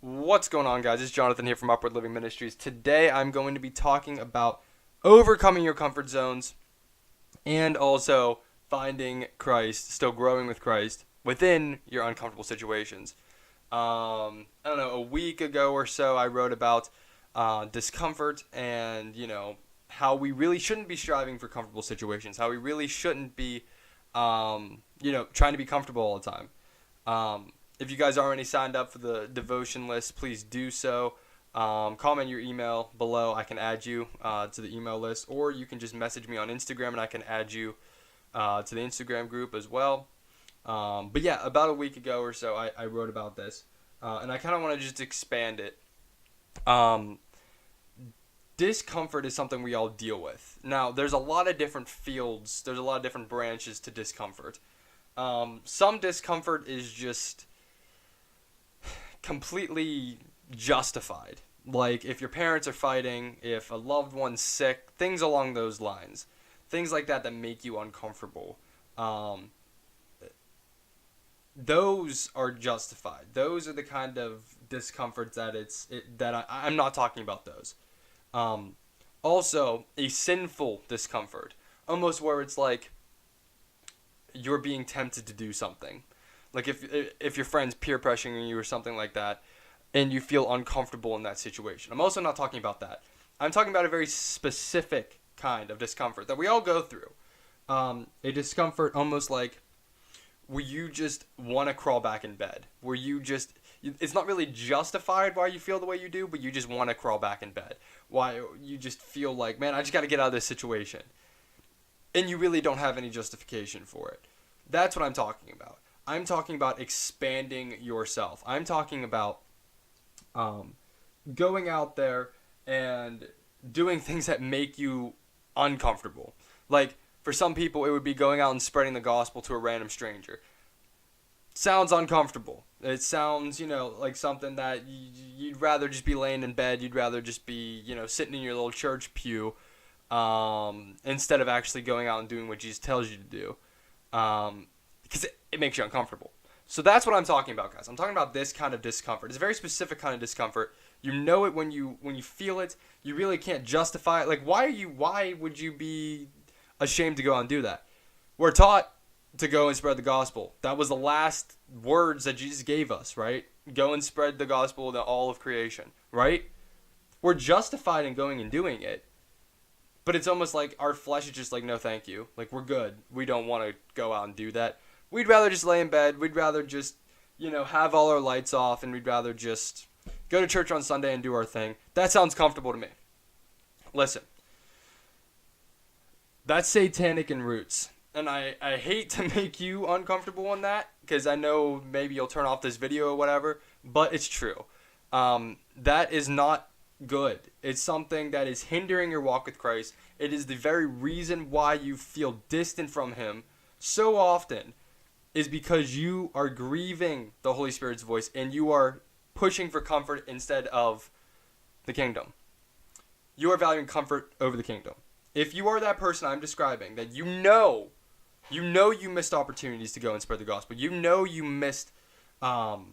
What's going on, guys? It's Jonathan here from Upward Living Ministries. Today I'm going to be talking about overcoming your comfort zones and also finding Christ, still growing with Christ within your uncomfortable situations. I don't know, a week ago or so I wrote about discomfort and, how we really shouldn't be striving for comfortable situations, how we really shouldn't be, trying to be comfortable all the time. If you guys already signed up for the devotion list, please do so. Comment your email below. I can add you to the email list, or you can just message me on Instagram and I can add you to the Instagram group as well. But yeah, about a week ago or so, I wrote about this, and I kind of want to just expand it. Discomfort is something we all deal with. Now, there's a lot of different fields. There's a lot of different branches to discomfort. Some discomfort is just completely justified. Like if your parents are fighting, if a loved one's sick, things along those lines. Things like that make you uncomfortable. Those are justified. Those are the kind of discomfort that I'm not talking about those. Also, a sinful discomfort. Almost where it's like you're being tempted to do something. Like if your friend's peer pressuring you or something like that, and you feel uncomfortable in that situation. I'm also not talking about that. I'm talking about a very specific kind of discomfort that we all go through. A discomfort almost like where you just want to crawl back in bed. Where it's not really justified why you feel the way you do, but you just want to crawl back in bed. Why you just feel like, man, I just got to get out of this situation. And you really don't have any justification for it. That's what I'm talking about. I'm talking about expanding yourself. I'm talking about going out there and doing things that make you uncomfortable. Like, for some people, it would be going out and spreading the gospel to a random stranger. Sounds uncomfortable. It sounds, like something that you'd rather just be laying in bed. You'd rather just be, sitting in your little church pew instead of actually going out and doing what Jesus tells you to do. Because it makes you uncomfortable. So that's what I'm talking about, guys. I'm talking about this kind of discomfort. It's a very specific kind of discomfort. You know it when you feel it. You really can't justify it. Like, why would you be ashamed to go out and do that? We're taught to go and spread the gospel. That was the last words that Jesus gave us, right? Go and spread the gospel to all of creation, right? We're justified in going and doing it. But it's almost like our flesh is just like, no, thank you. Like, we're good. We don't want to go out and do that. We'd rather just lay in bed. We'd rather just, have all our lights off, and we'd rather just go to church on Sunday and do our thing. That sounds comfortable to me. Listen, that's satanic in roots. And I hate to make you uncomfortable on that, because I know maybe you'll turn off this video or whatever, but it's true. That is not good. It's something that is hindering your walk with Christ. It is the very reason why you feel distant from Him so often, is because you are grieving the Holy Spirit's voice and you are pushing for comfort instead of the kingdom. You are valuing comfort over the kingdom. If you are that person I'm describing, that you missed opportunities to go and spread the gospel. You missed, what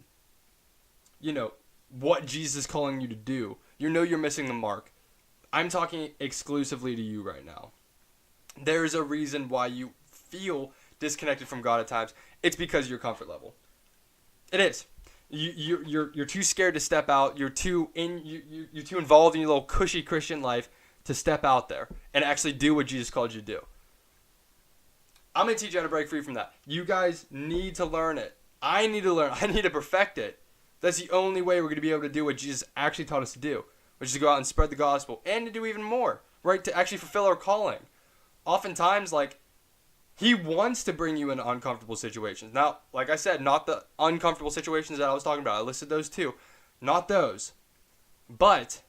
Jesus is calling you to do. You're missing the mark. I'm talking exclusively to you right now. There's a reason why you feel disconnected from God at times. It's because of your comfort level. It is. You're too scared to step out. You're too involved in your little cushy Christian life to step out there and actually do what Jesus called you to do. I'm going to teach you how to break free from that. You guys need to learn it. I need to learn. I need to perfect it. That's the only way we're going to be able to do what Jesus actually taught us to do, which is to go out and spread the gospel and to do even more, right? To actually fulfill our calling. Oftentimes, He wants to bring you into uncomfortable situations. Now, like I said, not the uncomfortable situations that I was talking about. I listed those too. Not those. But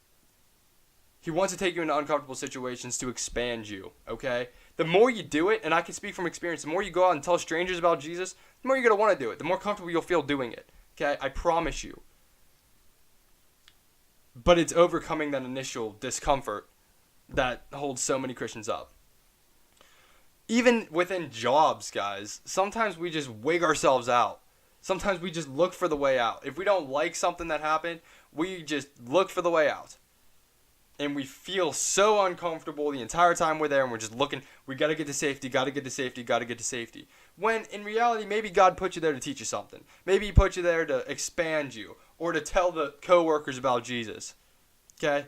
He wants to take you into uncomfortable situations to expand you, okay? The more you do it, and I can speak from experience, the more you go out and tell strangers about Jesus, the more you're going to want to do it. The more comfortable you'll feel doing it, okay? I promise you. But it's overcoming that initial discomfort that holds so many Christians up. Even within jobs, guys, sometimes we just wig ourselves out. Sometimes we just look for the way out. If we don't like something that happened, we just look for the way out. And we feel so uncomfortable the entire time we're there, and we're just looking, we got to get to safety, got to get to safety, got to get to safety. When in reality, maybe God put you there to teach you something. Maybe he put you there to expand you or to tell the coworkers about Jesus. Okay?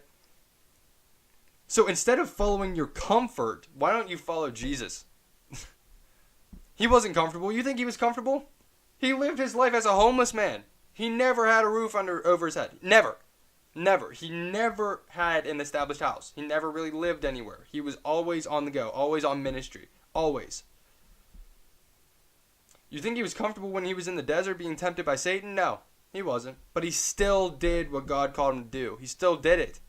So instead of following your comfort, why don't you follow Jesus? He wasn't comfortable. You think he was comfortable? He lived his life as a homeless man. He never had a roof over his head. Never. Never. He never had an established house. He never really lived anywhere. He was always on the go, always on ministry. Always. You think he was comfortable when he was in the desert being tempted by Satan? No, he wasn't. But he still did what God called him to do. He still did it.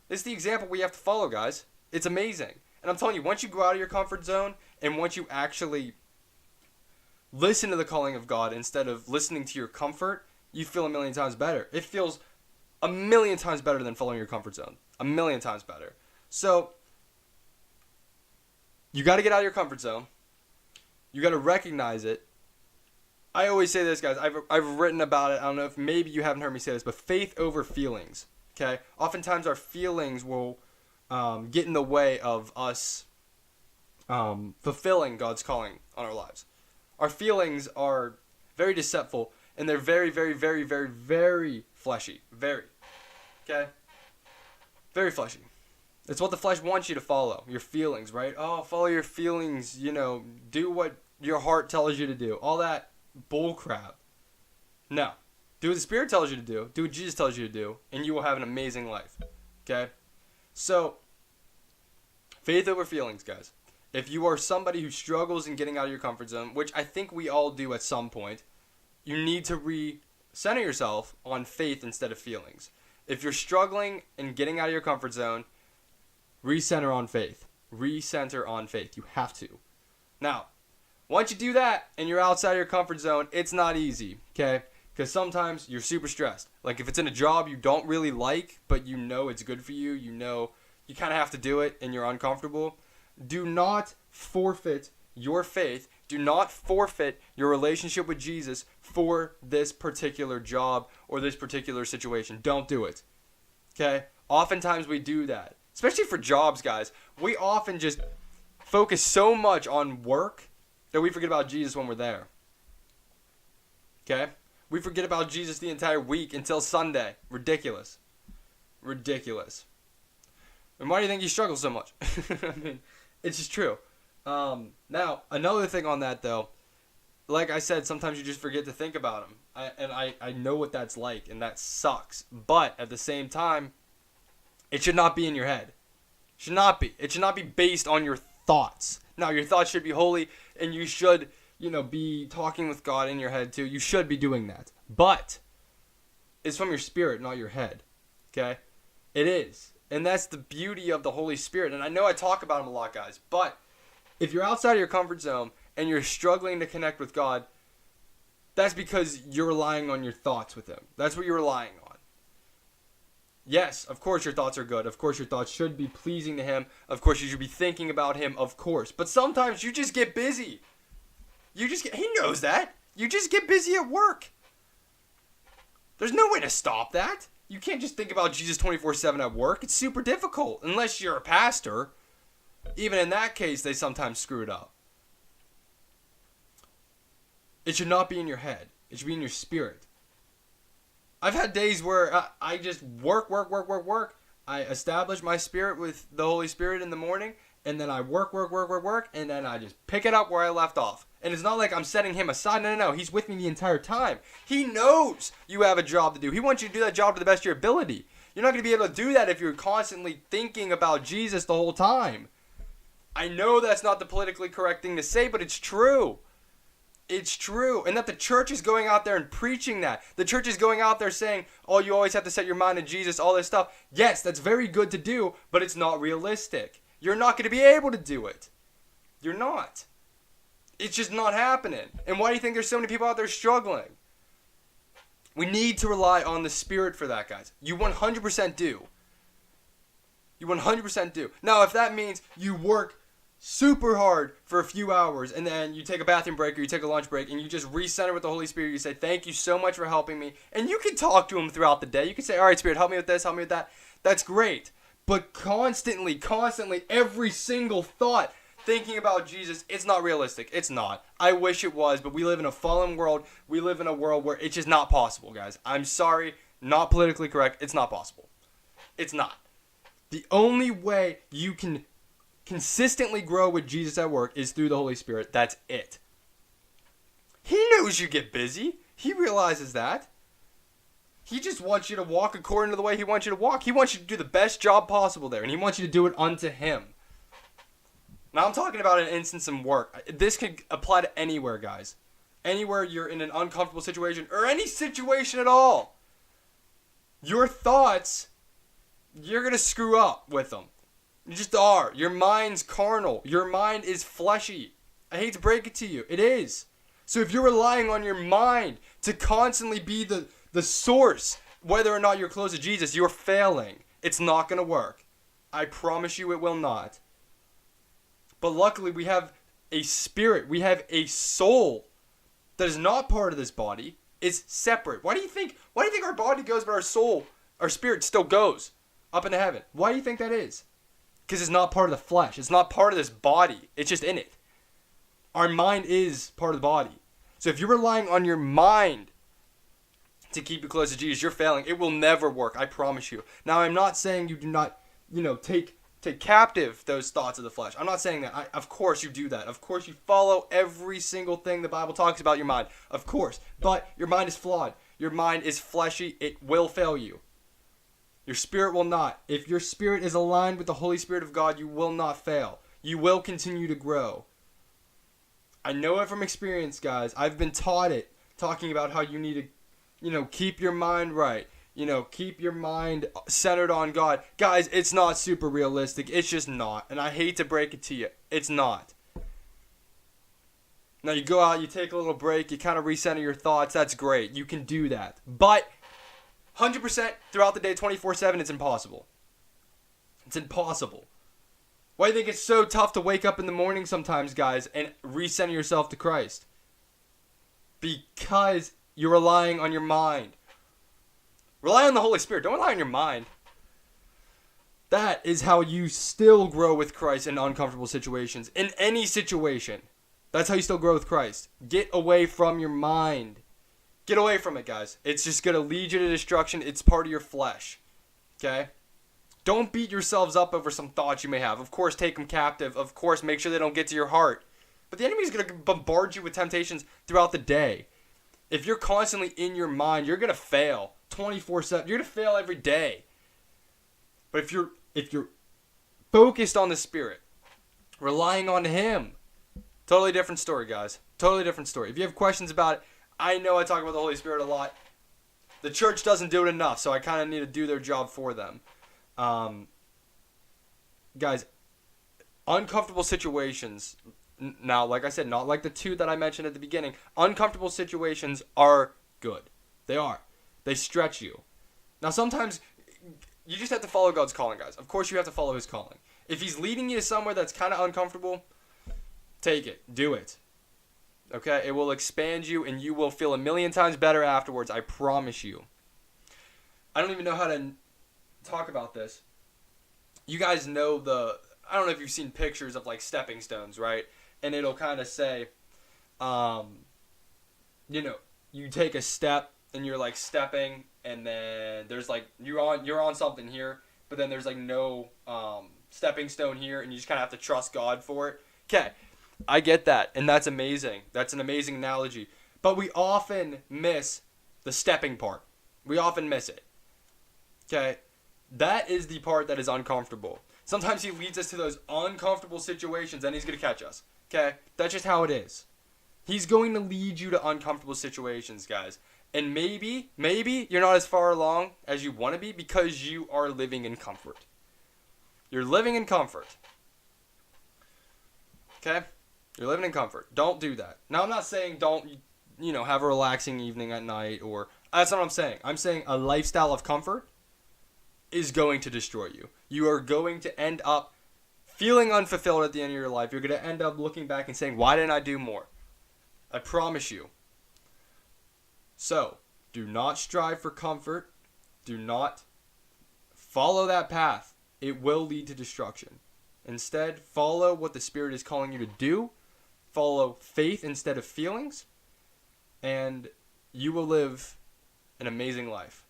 This is the example we have to follow, guys. It's amazing. And I'm telling you, once you go out of your comfort zone and once you actually listen to the calling of God instead of listening to your comfort, you feel a million times better. It feels a million times better than following your comfort zone. A million times better. So, you got to get out of your comfort zone. You got to recognize it. I always say this, guys. I've written about it. I don't know if maybe you haven't heard me say this, but faith over feelings. Okay? Oftentimes our feelings will get in the way of us fulfilling God's calling on our lives. Our feelings are very deceitful, and they're very, very, very, very, very fleshy. Very. Okay? Very fleshy. It's what the flesh wants you to follow. Your feelings, right? Oh, follow your feelings. Do what your heart tells you to do. All that bull crap. No. Do what the Spirit tells you to do. Do what Jesus tells you to do. And you will have an amazing life. Okay? So, faith over feelings, guys. If you are somebody who struggles in getting out of your comfort zone, which I think we all do at some point, you need to recenter yourself on faith instead of feelings. If you're struggling in getting out of your comfort zone, recenter on faith. Recenter on faith. You have to. Now, once you do that and you're outside of your comfort zone, it's not easy, okay? Because sometimes you're super stressed. Like if it's in a job you don't really like, but you know it's good for you, you know you kind of have to do it and you're uncomfortable. Do not forfeit your faith. Do not forfeit your relationship with Jesus for this particular job or this particular situation. Don't do it. Okay? Oftentimes we do that. Especially for jobs, guys. We often just focus so much on work that we forget about Jesus when we're there. Okay? We forget about Jesus the entire week until Sunday. Ridiculous. Ridiculous. And why do you think you struggle so much? I mean, it's just true. Now, another thing on that, though, like I said, sometimes you just forget to think about them. I know what that's like, and that sucks. But at the same time, it should not be in your head. It should not be. It should not be based on your thoughts. Now, your thoughts should be holy, and you should, be talking with God in your head, too. You should be doing that. But it's from your spirit, not your head. Okay? It is. And that's the beauty of the Holy Spirit. And I know I talk about him a lot, guys. But if you're outside of your comfort zone and you're struggling to connect with God, that's because you're relying on your thoughts with him. That's what you're relying on. Yes, of course your thoughts are good. Of course your thoughts should be pleasing to him. Of course you should be thinking about him, of course. But sometimes you just get busy. He knows that. You just get busy at work. There's no way to stop that. You can't just think about Jesus 24/7 at work. It's super difficult unless you're a pastor. Even in that case, they sometimes screw it up. It should not be in your head. It should be in your spirit. I've had days where I just work. I establish my spirit with the Holy Spirit in the morning, and then I work, and then I just pick it up where I left off. And it's not like I'm setting him aside. No. He's with me the entire time. He knows you have a job to do. He wants you to do that job to the best of your ability. You're not going to be able to do that if you're constantly thinking about Jesus the whole time. I know that's not the politically correct thing to say, but it's true. It's true. And that the church is going out there and preaching that. The church is going out there saying, oh, you always have to set your mind on Jesus, all this stuff. Yes, that's very good to do, but it's not realistic. You're not going to be able to do it. You're not. It's just not happening. And why do you think there's so many people out there struggling? We need to rely on the Spirit for that, guys. You 100% do. You 100% do. Now, if that means you work super hard for a few hours, and then you take a bathroom break or you take a lunch break, and you just recenter with the Holy Spirit. You say, thank you so much for helping me. And you can talk to him throughout the day. You can say, all right, Spirit, help me with this, help me with that. That's great. But constantly, every single thought thinking about Jesus, it's not realistic. It's not. I wish it was, but we live in a fallen world. We live in a world where it's just not possible, guys. I'm sorry, not politically correct. It's not possible. It's not. The only way you can consistently grow with Jesus at work is through the Holy Spirit. That's it. He knows you get busy. He realizes that. He just wants you to walk according to the way he wants you to walk. He wants you to do the best job possible there, and he wants you to do it unto him. Now, I'm talking about an instance in work. This could apply to anywhere, guys. Anywhere you're in an uncomfortable situation, or any situation at all. Your thoughts, you're going to screw up with them. You just are. Your mind's carnal. Your mind is fleshy. I hate to break it to you. It is. So if you're relying on your mind to constantly be the source, whether or not you're close to Jesus, you're failing. It's not going to work. I promise you it will not. But luckily we have a spirit. We have a soul that is not part of this body. It's separate. Why do you think our body goes but our soul, our spirit still goes up into heaven? Why do you think that is? Because it's not part of the flesh. It's not part of this body. It's just in it. Our mind is part of the body. So if you're relying on your mind to keep you close to Jesus, you're failing. It will never work. I promise you. Now, I'm not saying you do not, take captive those thoughts of the flesh. I'm not saying that. Of course you do that. Of course you follow every single thing the Bible talks about your mind. Of course. But your mind is flawed. Your mind is fleshy. It will fail you. Your spirit will not. If your spirit is aligned with the Holy Spirit of God, you will not fail. You will continue to grow. I know it from experience, guys. I've been taught it, talking about how you need to, keep your mind right. Keep your mind centered on God. Guys, it's not super realistic. It's just not. And I hate to break it to you. It's not. Now, you go out, you take a little break, you kind of recenter your thoughts. That's great. You can do that. But 100% throughout the day, 24/7, it's impossible. It's impossible. Why do you think it's so tough to wake up in the morning sometimes, guys, and recenter yourself to Christ? Because you're relying on your mind. Rely on the Holy Spirit. Don't rely on your mind. That is how you still grow with Christ in uncomfortable situations. In any situation. That's how you still grow with Christ. Get away from your mind. Get away from it, guys. It's just going to lead you to destruction. It's part of your flesh. Okay? Don't beat yourselves up over some thoughts you may have. Of course, take them captive. Of course, make sure they don't get to your heart. But the enemy is going to bombard you with temptations throughout the day. If you're constantly in your mind, you're going to fail 24/7. You're going to fail every day. But if you're focused on the Spirit, relying on Him, totally different story, guys. Totally different story. If you have questions about it, I know I talk about the Holy Spirit a lot. The church doesn't do it enough, so I kind of need to do their job for them. Guys, uncomfortable situations. Now, like I said, not like the two that I mentioned at the beginning. Uncomfortable situations are good. They are. They stretch you. Now, sometimes you just have to follow God's calling, guys. Of course, you have to follow His calling. If He's leading you to somewhere that's kind of uncomfortable, take it. Do it. Okay? It will expand you, and you will feel a million times better afterwards. I promise you. I don't even know how to talk about this. You guys know I don't know if you've seen pictures of like stepping stones, right? And it'll kind of say, you take a step and you're like stepping, and then there's like you're on something here, but then there's like no stepping stone here, and you just kind of have to trust God for it. Okay, I get that, and that's amazing. That's an amazing analogy. But we often miss the stepping part. We often miss it. Okay, that is the part that is uncomfortable. Sometimes He leads us to those uncomfortable situations, and He's going to catch us. Okay, that's just how it is. He's going to lead you to uncomfortable situations, guys. And maybe you're not as far along as you want to be because you are living in comfort. You're living in comfort. Okay? You're living in comfort. Don't do that. Now, I'm not saying don't, have a relaxing evening at night, or that's not what I'm saying. I'm saying a lifestyle of comfort is going to destroy you. You are going to end up feeling unfulfilled at the end of your life. You're going to end up looking back and saying, why didn't I do more? I promise you. So, do not strive for comfort. Do not follow that path. It will lead to destruction. Instead, follow what the Spirit is calling you to do. Follow faith instead of feelings. And you will live an amazing life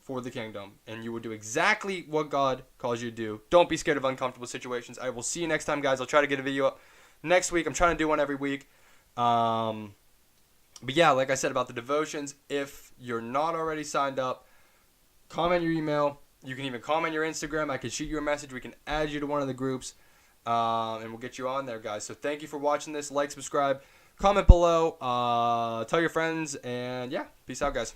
for the kingdom. And you will do exactly what God calls you to do. Don't be scared of uncomfortable situations. I will see you next time, guys. I'll try to get a video up next week. I'm trying to do one every week. But yeah, like I said about the devotions, if you're not already signed up, comment your email. You can even comment your Instagram. I can shoot you a message. We can add you to one of the groups. And we'll get you on there, guys. So thank you for watching this. Like, subscribe, comment below. Tell your friends. And yeah, peace out, guys.